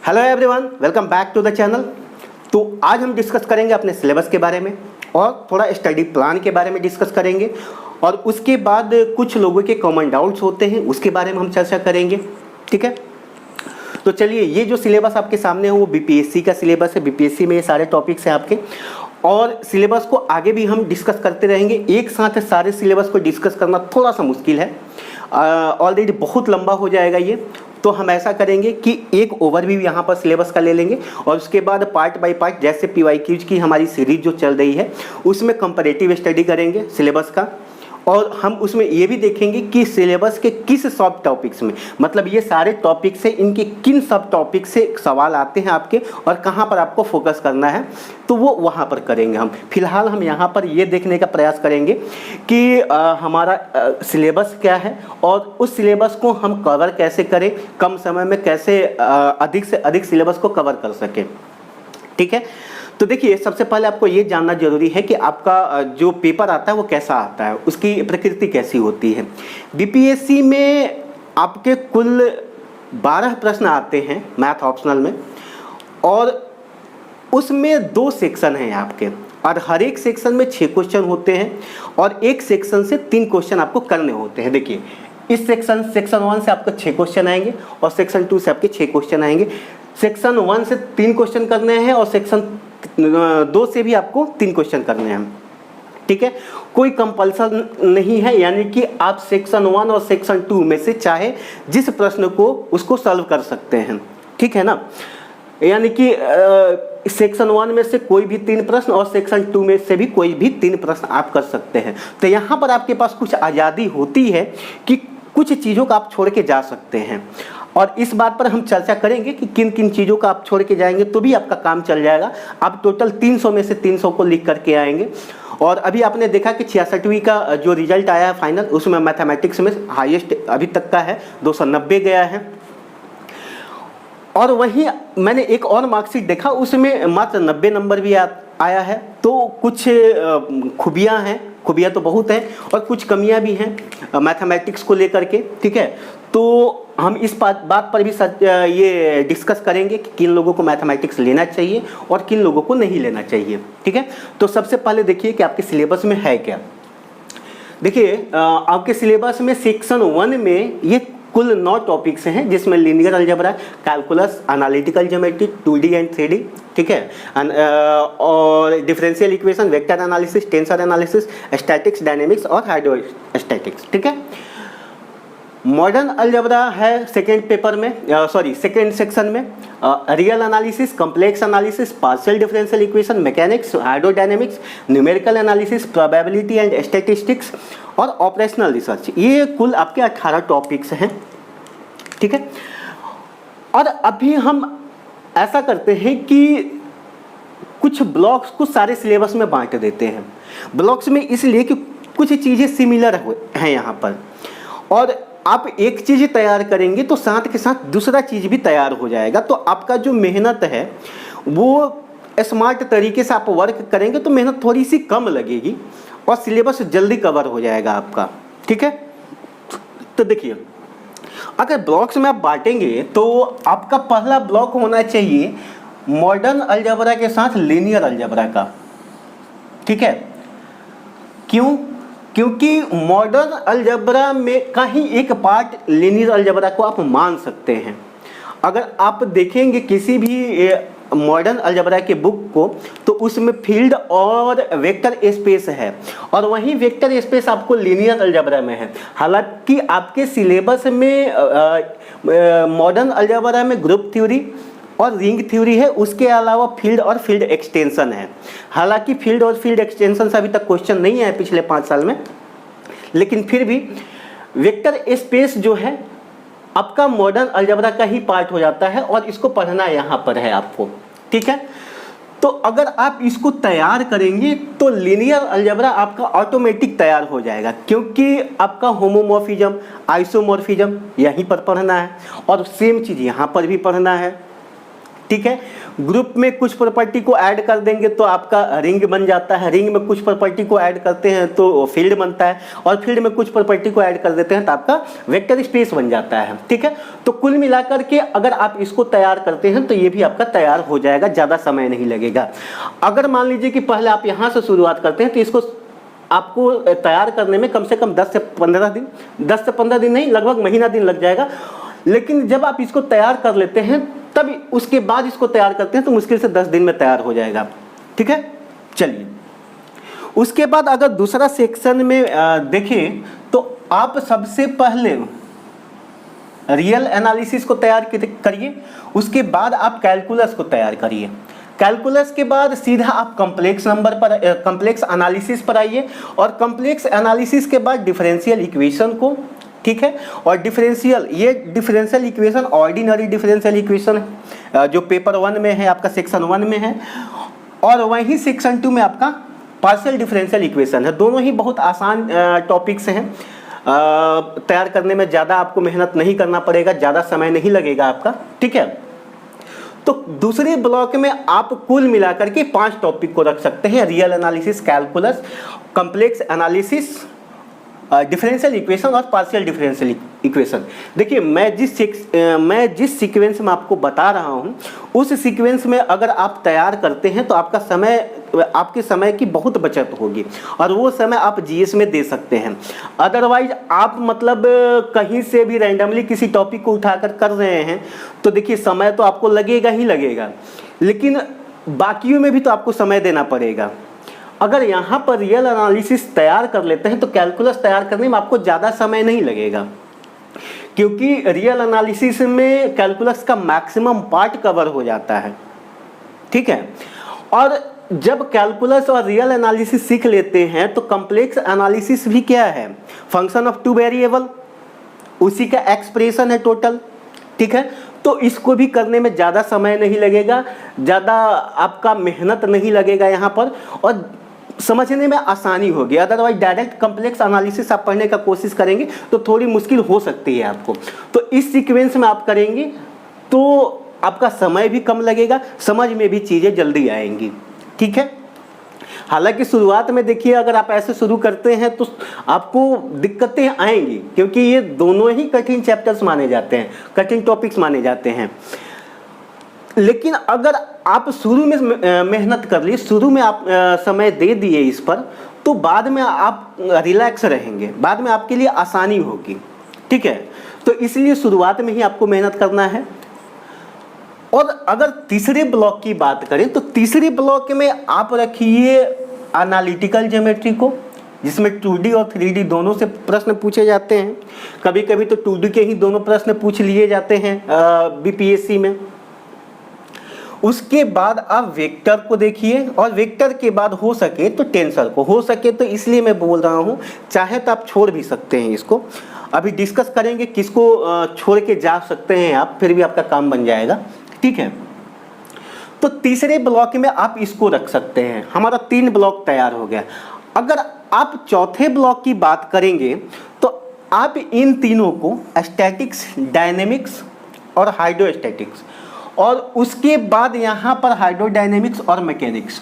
Hello everyone, welcome back to the channel. तो आज हम डिस्कस करेंगे अपने सिलेबस के बारे में और थोड़ा स्टडी प्लान के बारे में डिस्कस करेंगे और उसके बाद कुछ लोगों के कॉमन डाउट्स होते हैं उसके बारे में हम चर्चा करेंगे। ठीक है, तो चलिए, ये जो सिलेबस आपके सामने है वो बीपीएससी का सिलेबस है। बीपीएससी में ये सारे टॉपिक्स हैं आपके और सिलेबस को आगे भी हम डिस्कस करते रहेंगे। एक साथ सारे सिलेबस को डिस्कस करना थोड़ा सा मुश्किल है, ऑलरेडी बहुत लंबा हो जाएगा ये। तो हम ऐसा करेंगे कि एक ओवरव्यू यहाँ पर सिलेबस का ले लेंगे और उसके बाद पार्ट बाय पार्ट, जैसे पीवाईक्यूज की हमारी सीरीज जो चल रही है उसमें कंपैरेटिव स्टडी करेंगे सिलेबस का। और हम उसमें ये भी देखेंगे कि सिलेबस के किस सब टॉपिक्स में, मतलब ये सारे टॉपिक्स हैं, इनके किन सब टॉपिक से सवाल आते हैं आपके और कहाँ पर आपको फोकस करना है, तो वो वहाँ पर करेंगे हम। फिलहाल हम यहाँ पर ये देखने का प्रयास करेंगे कि हमारा सिलेबस क्या है और उस सिलेबस को हम कवर कैसे करें, कम समय में कैसे अधिक से अधिक सिलेबस को कवर कर सकें। ठीक है, तो देखिए, सबसे पहले आपको ये जानना जरूरी है कि आपका जो पेपर आता है वो कैसा आता है, उसकी प्रकृति कैसी होती है। बीपीएससी में आपके कुल 12 प्रश्न आते हैं मैथ ऑप्शनल में और उसमें 2 सेक्शन हैं आपके और हर एक सेक्शन में 6 क्वेश्चन होते हैं और एक सेक्शन से 3 क्वेश्चन आपको करने होते हैं। देखिए, इस सेक्शन 1 से आपको 6 क्वेश्चन आएंगे और सेक्शन 2 से आपके 6 क्वेश्चन आएंगे। सेक्शन 1 से 3 क्वेश्चन करने हैं और सेक्शन 2 से भी आपको 3 क्वेश्चन करने हैं। ठीक है, कोई कंपल्सन नहीं है, यानी कि आप सेक्शन 1 और सेक्शन 2 में से चाहे जिस प्रश्न को उसको सॉल्व कर सकते हैं। ठीक है ना, यानी कि सेक्शन 1 में से कोई भी 3 प्रश्न और सेक्शन 2 में से भी कोई भी 3 प्रश्न आप कर सकते हैं। तो यहाँ पर आपके पास कुछ आज़ादी होती है कि कुछ चीज़ों का आप छोड़ के जा सकते हैं और इस बात पर हम चर्चा करेंगे कि किन किन चीज़ों का आप छोड़ के जाएंगे तो भी आपका काम चल जाएगा। आप टोटल 300 में से 300 को लिख करके आएंगे और अभी आपने देखा कि 66वीं का जो रिजल्ट आया है फाइनल, उसमें मैथमेटिक्स में हाईएस्ट अभी तक का है, 290 गया है। और वहीं मैंने एक और मार्कशीट देखा, उसमें मात्र 90 नंबर भी आया है। तो कुछ खूबियाँ हैं, खूबियाँ तो बहुत हैं और कुछ कमियाँ भी हैं मैथमेटिक्स को लेकर के। ठीक है, तो हम इस बात पर भी ये डिस्कस करेंगे कि किन लोगों को मैथमेटिक्स लेना चाहिए और किन लोगों को नहीं लेना चाहिए। ठीक है, तो सबसे पहले देखिए कि आपके सिलेबस में है क्या। देखिए, आपके सिलेबस में सेक्शन 1 में ये कुल 9 टॉपिक्स हैं, जिसमें linear algebra, calculus, analytical geometry, 2D and 3D, ठीक है, और differential equation, vector analysis, tensor analysis, statics, dynamics और हाइड्रोस्टैटिक्स। ठीक है, मॉडर्न अलजेब्रा है सेकेंड पेपर में, सेकेंड सेक्शन में, real analysis, complex analysis, partial differential equation, mechanics, hydrodynamics, numerical analysis, probability and statistics और ऑपरेशनल रिसर्च। ये कुल आपके 18 टॉपिक्स हैं। ठीक है, और अभी हम ऐसा करते हैं कि कुछ ब्लॉक्स को सारे सिलेबस में बांट देते हैं। ब्लॉक्स में इसलिए कि कुछ चीज़ें सिमिलर हैं यहाँ पर, और आप एक चीज़ तैयार करेंगे तो साथ के साथ दूसरा चीज़ भी तैयार हो जाएगा। तो आपका जो मेहनत है वो स्मार्ट तरीके से आप वर्क करेंगे तो मेहनत थोड़ी सी कम लगेगी और सिलेबस जल्दी कवर हो जाएगा आपका। ठीक है, तो देखिए, अगर ब्लॉक्स में आप बांटेंगे तो आपका पहला ब्लॉक होना चाहिए मॉडर्न अलजेब्रा के साथ लीनियर अलजेब्रा का। ठीक है, क्यों? क्योंकि मॉडर्न अलजेब्रा में का ही एक पार्ट लीनियर अलजेब्रा को आप मान सकते हैं। अगर आप देखेंगे किसी भी मॉडर्न अलजेब्रा के बुक को तो उसमें फील्ड और वेक्टर स्पेस है और वहीं वेक्टर स्पेस आपको लीनियर अलजेब्रा में है। हालांकि आपके सिलेबस में मॉडर्न अलजेब्रा में ग्रुप थ्योरी और रिंग थ्योरी है, उसके अलावा फील्ड और फील्ड एक्सटेंशन है। हालांकि फील्ड और फील्ड एक्सटेंशन से अभी तक क्वेश्चन नहीं आए पिछले 5 साल में, लेकिन फिर भी वेक्टर स्पेस जो है आपका मॉडर्न अलजेब्रा का ही पार्ट हो जाता है और इसको पढ़ना यहाँ पर है आपको। ठीक है, तो अगर आप इसको तैयार करेंगे तो लीनियर अलजेब्रा आपका ऑटोमेटिक तैयार हो जाएगा, क्योंकि आपका होमोमॉर्फिज्म, आइसोमॉर्फिज्म यहीं पर पढ़ना है और सेम चीज़ यहाँ पर भी पढ़ना है। ठीक है। ग्रुप में कुछ प्रॉपर्टी को ऐड कर देंगे तो आपका रिंग बन जाता है, रिंग में कुछ प्रॉपर्टी को ऐड करते हैं तो फील्ड बनता है, और फील्ड में कुछ प्रॉपर्टी को ऐड कर देते हैं तो आपका वेक्टर स्पेस बन जाता है, ठीक है। तो कुल मिलाकर के अगर आप इसको तैयार करते हैं तो ये भी आपका तैयार हो जाएगा, ज़्यादा समय नहीं लगेगा। अगर मान लीजिए कि पहले आप यहाँ से शुरुआत करते हैं तो इसको आपको तैयार करने में कम से कम 10 से 15 दिन, 10 से 15 दिन नहीं, लगभग महीना दिन लग जाएगा। लेकिन जब आप इसको तैयार कर लेते हैं तब उसके बाद इसको तैयार करते हैं तो मुश्किल से 10 दिन में तैयार हो जाएगा, ठीक है। चलिए, उसके बाद अगर दूसरा सेक्शन में देखें तो आप सबसे पहले रियल एनालिसिस को तैयार करिए, उसके बाद आप कैलकुलस को तैयार करिए। कैलकुलस के बाद सीधा आप कॉम्प्लेक्स नंबर पर, कॉम्प्लेक्स एनालिसिस पर आइए, और कॉम्प्लेक्स एनालिसिस के बाद डिफरेंशियल इक्वेशन को, ठीक है। और डिफरेंशियल, ये differential equation ordinary differential equation है जो पेपर 1 में है, आपका सेक्शन 1 में है, और वहीं सेक्शन 2 में आपका पार्शियल डिफरेंशियल इक्वेशन है। दोनों ही बहुत आसान टॉपिक्स हैं, तैयार करने में ज़्यादा आपको मेहनत नहीं करना पड़ेगा, ज़्यादा समय नहीं लगेगा आपका, ठीक है। तो दूसरे ब्लॉक में आप कुल मिलाकर के 5 टॉपिक को रख सकते हैं, real analysis, calculus, complex analysis, differential equation और पार्शियल डिफरेंशियल इक्वेशन। देखिए, मैं जिस सीक्वेंस में आपको बता रहा हूँ उस सीक्वेंस में अगर आप तैयार करते हैं तो आपके समय की बहुत बचत होगी, और वो समय आप जीएस में दे सकते हैं। अदरवाइज आप मतलब कहीं से भी रैंडमली किसी टॉपिक को उठाकर कर रहे हैं तो देखिए समय तो आपको लगेगा ही लगेगा, लेकिन बाकियों में भी तो आपको समय देना पड़ेगा। अगर यहाँ पर रियल एनालिसिस तैयार कर लेते हैं तो कैलकुलस तैयार करने में आपको ज़्यादा समय नहीं लगेगा, क्योंकि रियल एनालिसिस में कैलकुलस का मैक्सिमम पार्ट कवर हो जाता है, ठीक है। और जब कैलकुलस और रियल एनालिसिस सीख लेते हैं तो कॉम्प्लेक्स एनालिसिस भी क्या है, फंक्शन ऑफ 2 वेरिएबल, उसी का एक्सप्रेशन है टोटल, ठीक है। तो इसको भी करने में ज़्यादा समय नहीं लगेगा, ज़्यादा आपका मेहनत नहीं लगेगा यहाँ पर, और समझने में आसानी होगी। अदरवाइज डायरेक्ट कॉम्प्लेक्स एनालिसिस आप पढ़ने का कोशिश करेंगे तो थोड़ी मुश्किल हो सकती है आपको। तो इस सीक्वेंस में आप करेंगे तो आपका समय भी कम लगेगा, समझ में भी चीज़ें जल्दी आएंगी, ठीक है। हालांकि शुरुआत में देखिए, अगर आप ऐसे शुरू करते हैं तो आपको दिक्कतें आएंगी, क्योंकि ये दोनों ही कठिन चैप्टर्स माने जाते हैं, कठिन टॉपिक्स माने जाते हैं। लेकिन अगर आप शुरू में मेहनत कर ली, शुरू में आप समय दे दिए इस पर, तो बाद में आप रिलैक्स रहेंगे, बाद में आपके लिए आसानी होगी, ठीक है। तो इसलिए शुरुआत में ही आपको मेहनत करना है। और अगर तीसरे ब्लॉक की बात करें तो तीसरे ब्लॉक में आप रखिए एनालिटिकल ज्योमेट्री को, जिसमें 2D और 3D दोनों से प्रश्न पूछे जाते हैं। कभी कभी तो 2D के ही दोनों प्रश्न पूछ लिए जाते हैं बीपीएससी में। उसके बाद आप वेक्टर को देखिए, और वेक्टर के बाद हो सके तो टेंसर को, हो सके तो इसलिए मैं बोल रहा हूँ, चाहे तो आप छोड़ भी सकते हैं इसको, अभी डिस्कस करेंगे किसको छोड़ के जा सकते हैं आप, फिर भी आपका काम बन जाएगा, ठीक है। तो तीसरे ब्लॉक में आप इसको रख सकते हैं। हमारा 3 ब्लॉक तैयार हो गया। अगर आप चौथे ब्लॉक की बात करेंगे तो आप इन तीनों को स्टैटिक्स, डायनेमिक्स और हाइड्रोस्टैटिक्स, और उसके बाद यहाँ पर हाइड्रोडायनेमिक्स और मैकेनिक्स,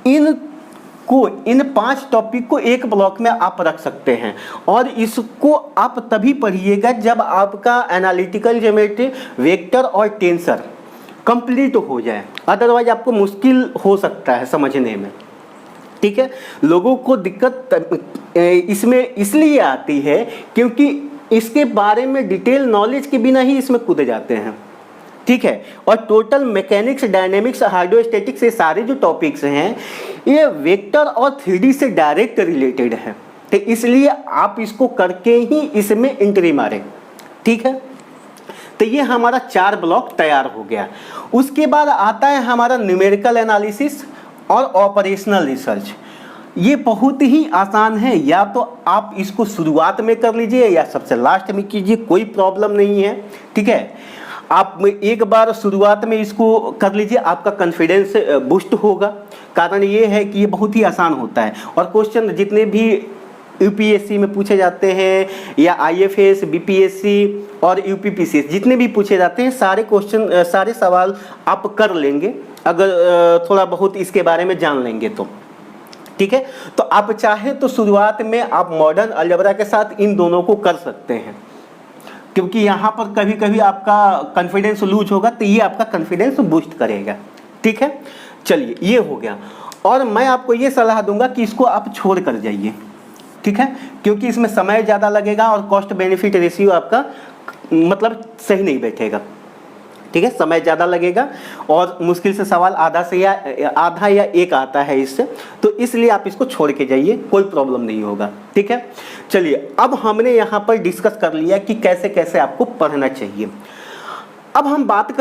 इन 5 टॉपिक को एक ब्लॉक में आप रख सकते हैं। और इसको आप तभी पढ़िएगा जब आपका एनालिटिकल ज्योमेट्री, वेक्टर और टेंसर कंप्लीट हो जाए, अदरवाइज आपको मुश्किल हो सकता है समझने में, ठीक है। लोगों को दिक्कत इसमें इसलिए आती है क्योंकि इसके बारे में डिटेल नॉलेज के बिना ही इसमें कूद जाते हैं, ठीक है। और टोटल मैकेनिक्स, डायनेमिक्स, हाइड्रोस्टैटिक्स, ये सारे जो टॉपिक्स हैं ये वेक्टर और 3D से डायरेक्ट रिलेटेड है, तो इसलिए आप इसको करके ही इसमें एंट्री मारें, ठीक है। तो ये हमारा 4 ब्लॉक तैयार हो गया। उसके बाद आता है हमारा न्यूमेरिकल एनालिसिस और ऑपरेशनल रिसर्च। ये बहुत ही आसान है, या तो आप इसको शुरुआत में कर लीजिए या सबसे लास्ट में कीजिए, कोई प्रॉब्लम नहीं है, ठीक है। आप एक बार शुरुआत में इसको कर लीजिए, आपका कॉन्फिडेंस बूस्ट होगा। कारण ये है कि ये बहुत ही आसान होता है, और क्वेश्चन जितने भी यूपीएससी में पूछे जाते हैं या आईएफएस, बीपीएससी और यूपीपीसीएस जितने भी पूछे जाते हैं सारे क्वेश्चन, सारे सवाल आप कर लेंगे अगर थोड़ा बहुत इसके बारे में जान लेंगे तो। ठीक है, तो आप चाहे तो शुरुआत में आप मॉडर्न अलजेब्रा के साथ इन दोनों को कर सकते हैं, क्योंकि यहाँ पर कभी कभी आपका कॉन्फिडेंस लूज होगा तो ये आपका कॉन्फिडेंस बूस्ट करेगा। ठीक है, चलिए ये हो गया। और मैं आपको ये सलाह दूंगा कि इसको आप छोड़ कर जाइए। ठीक है, क्योंकि इसमें समय ज़्यादा लगेगा और कॉस्ट बेनिफिट रेशियो आपका मतलब सही नहीं बैठेगा। ठीक है, समय ज़्यादा लगेगा और मुश्किल से सवाल आधा या एक आता है इससे, तो इसलिए आप इसको छोड़ के जाइए, कोई प्रॉब्लम नहीं होगा। ठीक है, चलिए अब हमने यहाँ पर डिस्कस कर लिया कि कैसे कैसे आपको पढ़ना चाहिए। अब हम बात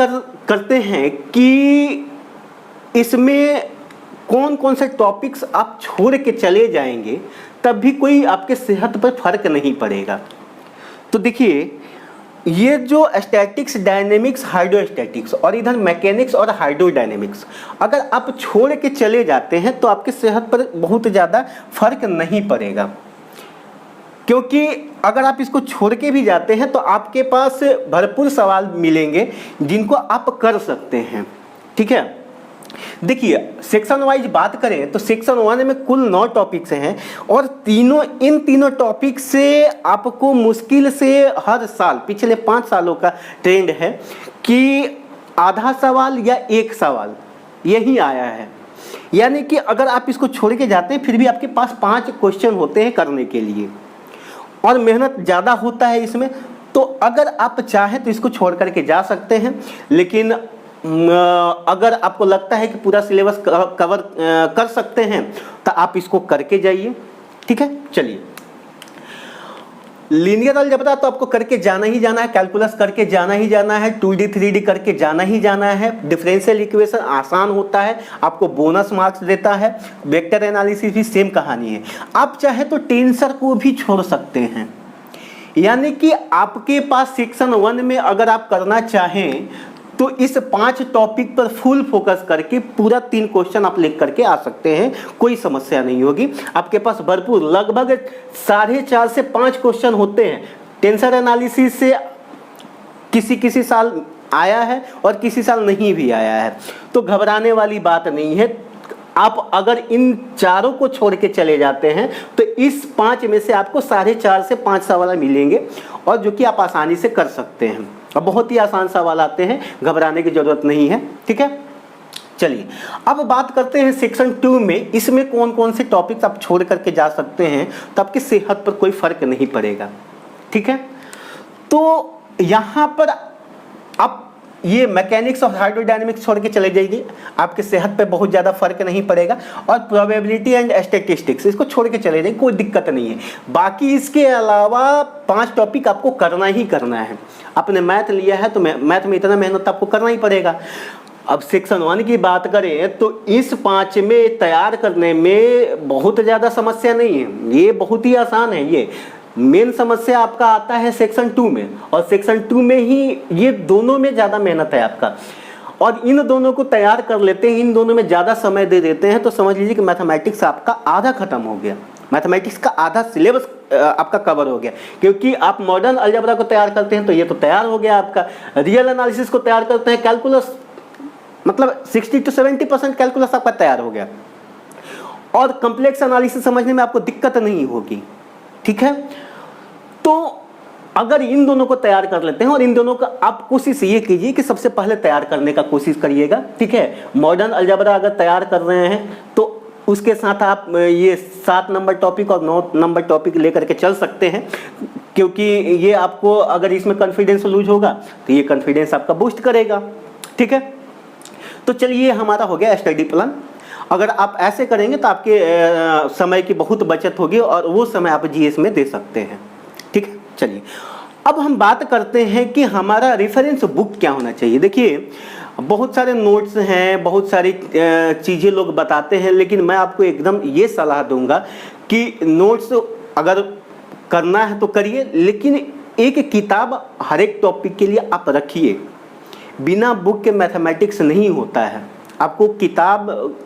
करते हैं कि इसमें कौन कौन से टॉपिक्स आप छोड़ के चले जाएंगे तब भी कोई आपके सेहत पर फर्क नहीं पड़ेगा। तो देखिए, ये जो स्टैटिक्स, डायनेमिक्स, हाइड्रोस्टैटिक्स और इधर मैकेनिक्स और हाइड्रोडायनेमिक्स अगर आप छोड़ के चले जाते हैं तो आपके सेहत पर बहुत ज़्यादा फर्क नहीं पड़ेगा, क्योंकि अगर आप इसको छोड़ के भी जाते हैं तो आपके पास भरपूर सवाल मिलेंगे जिनको आप कर सकते हैं। ठीक है, देखिए सेक्शन वाइज बात करें तो सेक्शन 1 में कुल 9 टॉपिक्स हैं और इन तीनों टॉपिक से आपको मुश्किल से हर साल पिछले 5 सालों का ट्रेंड है कि आधा सवाल या एक सवाल यही आया है। यानी कि अगर आप इसको छोड़ के जाते हैं फिर भी आपके पास 5 क्वेश्चन होते हैं करने के लिए और मेहनत ज़्यादा होता है इसमें। तो अगर आप चाहें तो इसको छोड़ करके जा सकते हैं, लेकिन अगर आपको लगता है कि पूरा सिलेबस कवर कर सकते हैं तो आप इसको करके जाइए। ठीक है, चलिए लीनियर अलजेब्रा तो आपको करके जाना ही जाना है, कैलकुलस करके जाना ही जाना है, 2D 3D करके जाना ही जाना है। डिफरेंशियल इक्वेशन आसान होता है, आपको बोनस मार्क्स देता है। वेक्टर एनालिसिस भी सेम कहानी है। आप चाहे तो टेंसर को भी छोड़ सकते हैं, यानी कि आपके पास सेक्शन 1 में अगर आप करना चाहें तो इस 5 टॉपिक पर फुल फोकस करके पूरा 3 क्वेश्चन आप लिख करके आ सकते हैं, कोई समस्या नहीं होगी। आपके पास भरपूर लगभग 4.5 से 5 क्वेश्चन होते हैं। टेंसर एनालिसिस से किसी साल आया है और किसी साल नहीं भी आया है, तो घबराने वाली बात नहीं है। आप अगर इन चारों को छोड़ के चले जाते हैं तो इस 5 में से आपको 4.5 से 5 सवाल मिलेंगे और जो कि आप आसानी से कर सकते हैं। अब बहुत ही आसान सवाल आते हैं, घबराने की जरूरत नहीं है। ठीक है, चलिए अब बात करते हैं सेक्शन 2 में। इसमें कौन कौन से टॉपिक्स आप छोड़ करके जा सकते हैं तो आपकी सेहत पर कोई फर्क नहीं पड़ेगा। ठीक है, तो यहाँ पर आप ये मैकेनिक्स और हाइड्रोडायनेमिक्स छोड़ के चले जाइए, आपके सेहत पे बहुत ज़्यादा फर्क नहीं पड़ेगा। और प्रोबेबिलिटी एंड स्टैटिस्टिक्स इसको छोड़ के चले जाइए, कोई दिक्कत नहीं है। बाकी इसके अलावा 5 टॉपिक आपको करना ही करना है। आपने मैथ लिया है तो मैथ में इतना मेहनत आपको करना ही पड़ेगा। अब सेक्शन 1 की बात करें तो इस 5 में तैयार करने में बहुत ज़्यादा समस्या नहीं है, ये बहुत ही आसान है। ये मेन समस्या आपका आता है सेक्शन 2 में, और सेक्शन 2 में ही ये दोनों में ज़्यादा मेहनत है आपका। और इन दोनों को तैयार कर लेते हैं, इन दोनों में ज़्यादा समय दे देते हैं तो समझ लीजिए कि मैथमेटिक्स आपका आधा खत्म हो गया, मैथमेटिक्स का आधा सिलेबस आपका कवर हो गया। क्योंकि आप मॉडर्न अलजेब्रा को तैयार करते हैं तो ये तो तैयार हो गया आपका। रियल एनालिसिस को तैयार करते हैं, कैलकुलस मतलब 60 से 70% कैलकुलस आपका तैयार हो गया और कॉम्प्लेक्स एनालिसिस समझने में आपको दिक्कत नहीं होगी। ठीक है, तो अगर इन दोनों को तैयार कर लेते हैं, और इन दोनों का आप कोशिश ये कीजिए कि सबसे पहले तैयार करने का कोशिश करिएगा। ठीक है, मॉडर्न अलजेब्रा अगर तैयार कर रहे हैं तो उसके साथ आप ये 7 नंबर टॉपिक और 9 नंबर टॉपिक लेकर के चल सकते हैं, क्योंकि ये आपको अगर इसमें कॉन्फिडेंस लूज होगा तो ये कॉन्फिडेंस आपका बूस्ट करेगा। ठीक है, तो चलिए हमारा हो गया स्टडी प्लान। अगर आप ऐसे करेंगे तो आपके समय की बहुत बचत होगी और वो समय आप जीएस में दे सकते हैं। ठीक है, चलिए अब हम बात करते हैं कि हमारा रेफरेंस बुक क्या होना चाहिए। देखिए बहुत सारे नोट्स हैं, बहुत सारी चीज़ें लोग बताते हैं, लेकिन मैं आपको एकदम ये सलाह दूंगा कि नोट्स अगर करना है तो करिए, लेकिन एक किताब हर एक टॉपिक के लिए आप रखिए। बिना बुक के मैथमेटिक्स नहीं होता है, आपको किताब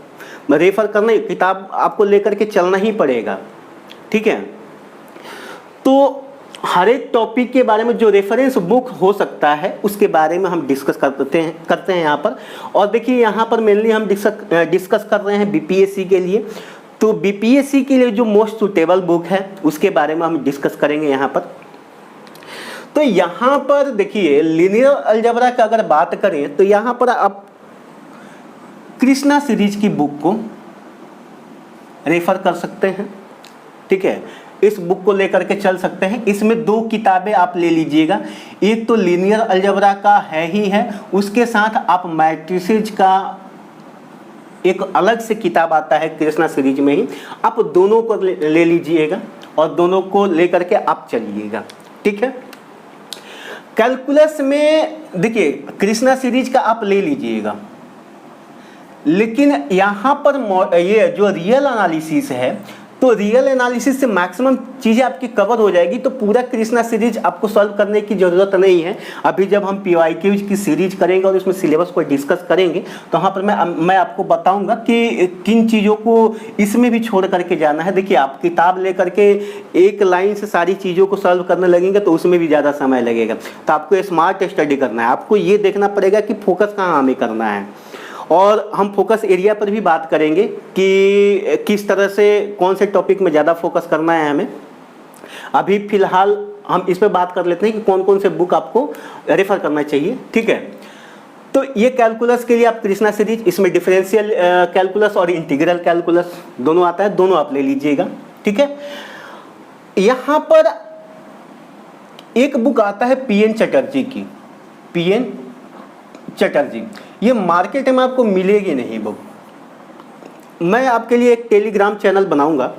रेफर करना, किताब आपको लेकर के चलना ही पड़ेगा। ठीक है, तो हर एक टॉपिक के बारे में जो रेफरेंस बुक हो सकता है उसके बारे में हम डिस्कस करते हैं यहाँ पर। और देखिए यहाँ पर मेनली हम डिस्कस कर रहे हैं बीपीएससी के लिए। तो बीपीएससी के लिए जो मोस्ट सुटेबल बुक है उसके बारे में हम डिस्कस करेंगे यहाँ पर। तो यहाँ पर देखिए लीनियर अलजेब्रा का अगर बात करें तो यहाँ पर आप कृष्णा सीरीज की बुक को रेफर कर सकते हैं, ठीक है। इस बुक को लेकर के चल सकते हैं। इसमें 2 किताबें आप ले लीजिएगा, एक तो लीनियर अलजेब्रा का है ही है, उसके साथ आप मैट्रिसेज का एक अलग से किताब आता है कृष्णा सीरीज में ही, आप दोनों को ले लीजिएगा और दोनों को लेकर के आप चलिएगा, ठीक है। कैलकुलस में देखिए कृष्णा सीरीज का आप ले लीजिएगा, लेकिन यहाँ पर ये जो रियल एनालिसिस है तो रियल एनालिसिस से मैक्सिमम चीज़ें आपकी कवर हो जाएगी। तो पूरा कृष्णा सीरीज आपको सॉल्व करने की ज़रूरत नहीं है। अभी जब हम पीवाईक्यूज की सीरीज करेंगे और उसमें सिलेबस को डिस्कस करेंगे तो वहाँ पर मैं आपको बताऊंगा कि किन चीज़ों को इसमें भी छोड़ करके जाना है। देखिए आप किताब ले करके एक लाइन से सारी चीज़ों को सॉल्व करने लगेंगे तो उसमें भी ज़्यादा समय लगेगा। तो आपको स्मार्ट स्टडी करना है, आपको ये देखना पड़ेगा कि फोकस कहाँ हमें करना है। और हम फोकस एरिया पर भी बात करेंगे कि किस तरह से कौन से टॉपिक में ज़्यादा फोकस करना है हमें। अभी फ़िलहाल हम इस पर बात कर लेते हैं कि कौन कौन से बुक आपको रेफ़र करना चाहिए, ठीक है। तो ये कैलकुलस के लिए आप कृष्णा सीरीज, इसमें डिफरेंशियल कैलकुलस और इंटीग्रल कैलकुलस दोनों आता है, दोनों आप ले लीजिएगा, ठीक है। यहाँ पर एक बुक आता है पीएन चटर्जी की, पीएन चटर्जी। ये मार्केट में आपको मिलेगी नहीं बुक। मैं आपके लिए एक टेलीग्राम चैनल बनाऊंगा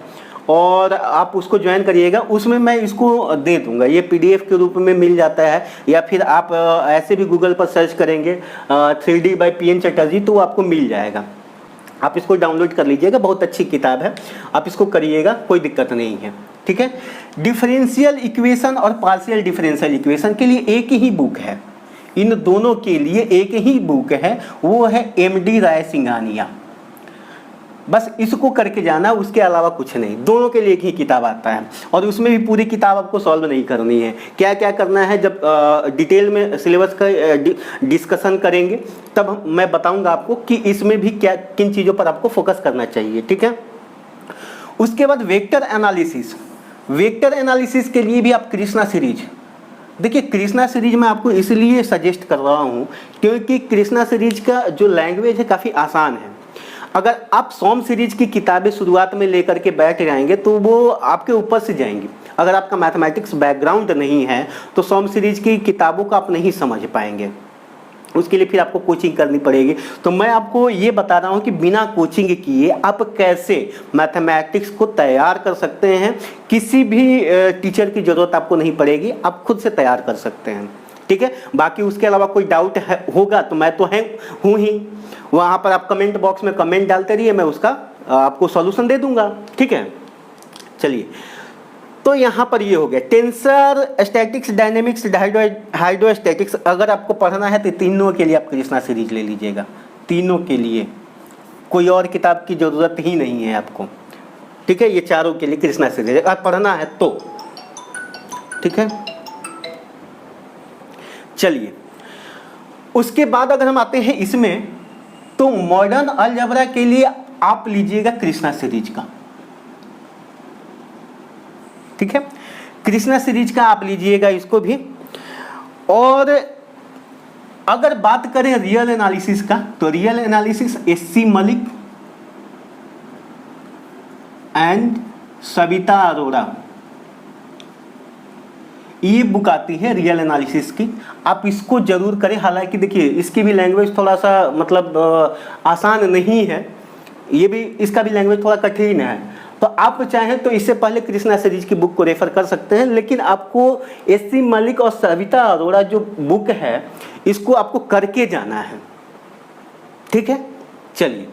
और आप उसको ज्वाइन करिएगा, उसमें मैं इसको दे दूंगा। ये पीडीएफ के रूप में मिल जाता है, या फिर आप ऐसे भी गूगल पर सर्च करेंगे 3D बाय पीएन चटर्जी तो आपको मिल जाएगा। आप इसको डाउनलोड कर लीजिएगा, बहुत अच्छी किताब है, आप इसको करिएगा, कोई दिक्कत नहीं है, ठीक है। डिफरेंशियल इक्वेशन और पार्शियल डिफरेंशियल इक्वेशन के लिए एक ही बुक है, इन दोनों के लिए एक ही बुक है, वो है एमडी राय सिंघानिया। बस इसको करके जाना, उसके अलावा कुछ नहीं। दोनों के लिए एक ही किताब आता है और उसमें भी पूरी किताब आपको सॉल्व नहीं करनी है। क्या क्या करना है जब डिटेल में सिलेबस का डिस्कशन करेंगे तब मैं बताऊंगा आपको कि इसमें भी क्या किन चीज़ों पर आपको फोकस करना चाहिए, ठीक है। उसके बाद वेक्टर एनालिसिस, वेक्टर एनालिसिस के लिए भी आप कृष्णा सीरीज देखिए। कृष्णा सीरीज मैं आपको इसलिए सजेस्ट कर रहा हूँ क्योंकि कृष्णा सीरीज का जो लैंग्वेज है काफ़ी आसान है। अगर आप सोम सीरीज की किताबें शुरुआत में लेकर के बैठ जाएंगे तो वो आपके ऊपर से जाएंगी। अगर आपका मैथमेटिक्स बैकग्राउंड नहीं है तो सोम सीरीज की किताबों को आप नहीं समझ पाएंगे, उसके लिए फिर आपको कोचिंग करनी पड़ेगी। तो मैं आपको ये बता रहा हूँ कि बिना कोचिंग किए आप कैसे मैथमेटिक्स को तैयार कर सकते हैं। किसी भी टीचर की ज़रूरत आपको नहीं पड़ेगी, आप खुद से तैयार कर सकते हैं, ठीक है। बाकी उसके अलावा कोई डाउट होगा तो मैं तो हूँ ही, वहाँ पर आप कमेंट बॉक्स में कमेंट डालते रहिए, मैं उसका आपको सॉल्यूशन दे दूँगा, ठीक है। चलिए, तो यहाँ पर ये हो गया टेंसर, स्टैटिक्स, डायनेमिक्स, हाइड्रोस्टैटिक्स। अगर आपको पढ़ना है तो तीनों के लिए आप कृष्णा सीरीज ले लीजिएगा, तीनों के लिए, कोई और किताब की ज़रूरत ही नहीं है आपको, ठीक है। ये चारों के लिए कृष्णा सीरीज अगर पढ़ना है तो, ठीक है। चलिए, उसके बाद अगर हम आते हैं इसमें तो मॉडर्न अलजेब्रा के लिए आप लीजिएगा कृष्णा सीरीज का, ठीक है। कृष्णा सीरीज का आप लीजिएगा इसको भी। और अगर बात करें रियल एनालिसिस का तो real analysis SC Malik and Savita Arora, ये बुक आती है रियल एनालिसिस की, आप इसको जरूर करें। हालांकि देखिए इसकी भी लैंग्वेज थोड़ा सा मतलब आसान नहीं है, ये भी इसका भी लैंग्वेज थोड़ा कठिन है। तो आप चाहें तो इससे पहले कृष्णा सीरीज की बुक को रेफर कर सकते हैं, लेकिन आपको एससी मलिक और सविता अरोड़ा जो बुक है इसको आपको करके जाना है, ठीक है। चलिए,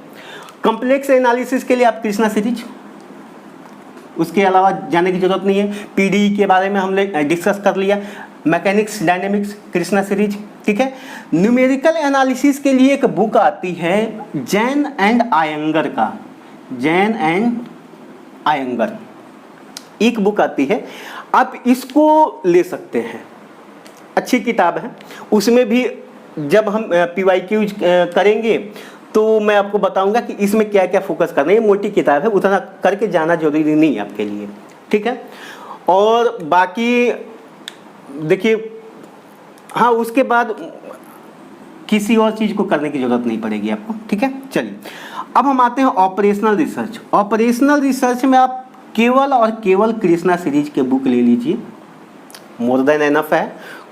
कॉम्प्लेक्स एनालिसिस के लिए आप कृष्णा सीरीज, उसके अलावा जाने की जरूरत नहीं है। पीडी के बारे में हमने डिस्कस कर लिया, मैकेनिक्स, डायनेमिक्स, कृष्णा सीरीज, ठीक है। न्यूमेरिकल एनालिसिस के लिए एक बुक आती है जैन एंड आयंगर का, जैन एंड आयंगर एक बुक आती है। आप इसको ले सकते हैं, अच्छी किताब है। उसमें भी जब हम PYQ करेंगे तो मैं आपको बताऊंगा कि इसमें क्या क्या फोकस करना है। ये मोटी किताब है, उतना करके जाना जरूरी नहीं है आपके लिए, ठीक है। और बाकी देखिए, हाँ उसके बाद किसी और चीज़ को करने की ज़रूरत नहीं पड़ेगी आपको, ठीक है। चलिए अब हम आते हैं ऑपरेशनल रिसर्च। ऑपरेशनल रिसर्च में आप केवल और केवल कृष्णा सीरीज के बुक ले लीजिए, मोर देन एनफ है,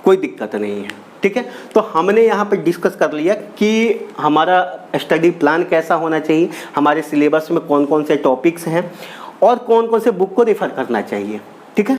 कोई दिक्कत नहीं है, ठीक है। तो हमने यहाँ पे डिस्कस कर लिया कि हमारा स्टडी प्लान कैसा होना चाहिए, हमारे सिलेबस में कौन कौन से टॉपिक्स हैं और कौन कौन से बुक को रेफर करना चाहिए, ठीक है।